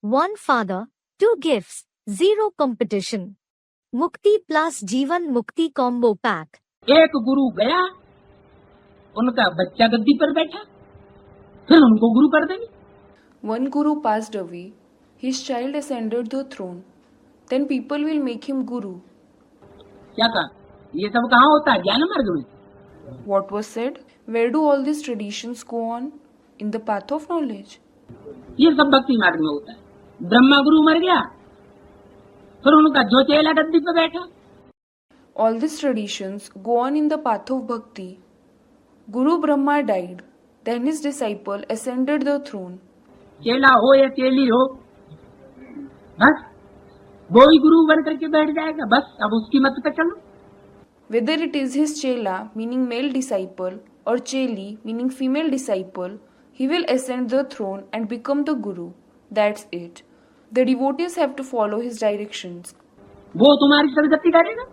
One father, two gifts, zero competition. मुक्ति plus जीवन मुक्ति कॉम्बो पैक। एक गुरु गया, उनका बच्चा गद्दी पर बैठा, फिर उनको गुरु कर देंगे। One guru passed away, his child ascended the throne. Then people will make him guru. क्या कहा? ये सब कहाँ होता है? ज्ञान मार्ग में। What was said? Where do all these traditions go on? In the path of knowledge. ये सब भक्ति मार्ग में होता है। ब्रह्मा गुरु मर गया, फिर उनका जो चेला गद्दी पे बैठा। All these traditions go on in the path of bhakti. Guru Brahma died, then his disciple ascended the throne. चेला हो या चेली हो, बस वो ही गुरु बन करके बैठ जाएगा। बस अब उसकी मत पे चलो। Whether it is his chela, meaning male disciple, or cheli, meaning female disciple, he will ascend the throne and become the guru. That's it. The devotees have to follow his directions. वो तुम्हारी सदगति करेगा,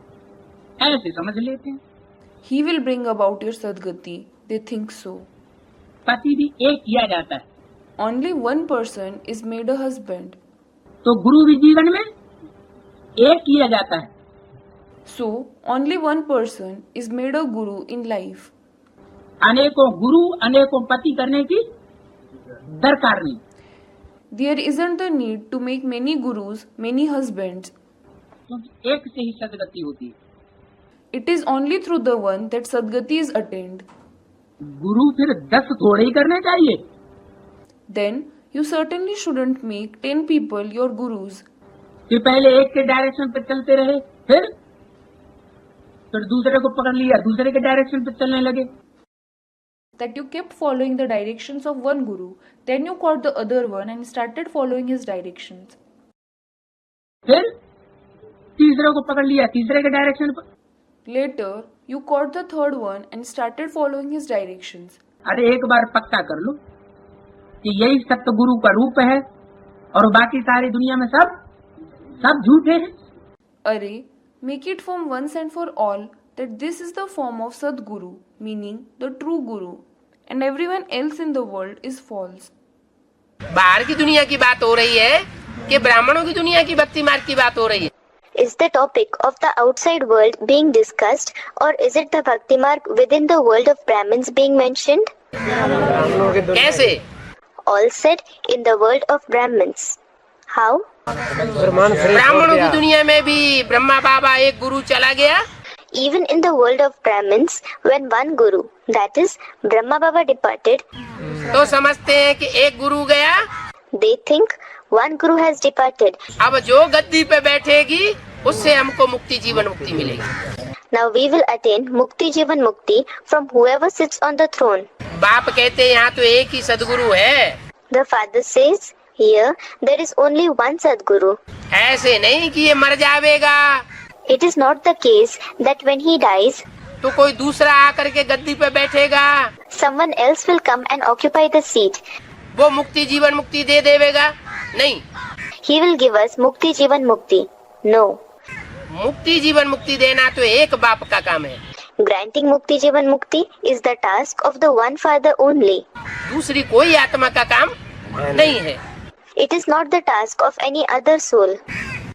ऐसे समझ लेते हैं। He will bring about your sadgati. They think so. पति भी एक किया जाता है, Only one person is made a husband. तो गुरु भी जीवन में एक किया जाता है। So, only one person is made a guru in life. अनेकों गुरु अनेकों पति करने की दरकार नहीं। There isn't the need to make many gurus, many husbands. क्योंकि एक से ही सदगति होती है। It is only through the one that sadgati is attained. गुरु फिर 10 थोड़े ही करने चाहिए। Then, you certainly shouldn't make 10 people your gurus. कि पहले एक के डायरेक्शन पे चलते रहे, फिर दूसरे को पकड़ लिया, दूसरे के डायरेक्शन पे चलने लगे। That you kept following the directions of one guru, then you caught the other one and started following his directions. फिर तीसरे को पकड़ लिया, तीसरे के डायरेक्शन पर। Later, you caught the third one and started following his directions. अरे एक बार पक्का कर लो कि यही सत्य गुरु का रूप है और बाकी सारी दुनिया में सब झूठे हैं। Arey, make it firm once and for all that this is the form of Sadguru, meaning the true Guru, and everyone else in the world is false. बाहर की दुनिया की बात हो रही है कि ब्राह्मणों की दुनिया की भक्ति मार्ग की बात हो रही है? Is the topic of the outside world being discussed, or is it the bhakti marg within the world of Brahmins being mentioned? कैसे? All said in the world of Brahmins. How? ब्राह्मणों की दुनिया में भी ब्रह्मा बाबा एक गुरु चला गया। Even in the world of Brahmins, when one guru, that is Brahma Baba departed, तो समझते हैं कि एक गुरु गया, they think one guru has departed. अब जो गद्दी पे बैठेगी उससे हमको मुक्ति जीवन मुक्ति मिलेगी। Now we will attain Mukti Jivan Mukti from whoever sits on the throne. बाप कहते हैं यहाँ तो एक ही सदगुरु है। The father says, here there is only one Sadguru. ऐसे नहीं कि ये मर जाएगा, It is not the case that when he dies, तो कोई दूसरा आकर के गद्दी पे बैठेगा, someone else will come and occupy the seat. वो मुक्ति जीवन मुक्ति दे देगा। नहीं, He will give us Mukti Jivan Mukti. No. मुक्ति जीवन मुक्ति देना तो एक बाप का काम है। Granting Mukti Jivan Mukti is the task of the one father only. दूसरी कोई आत्मा का काम नहीं है। It is not the task of any other soul.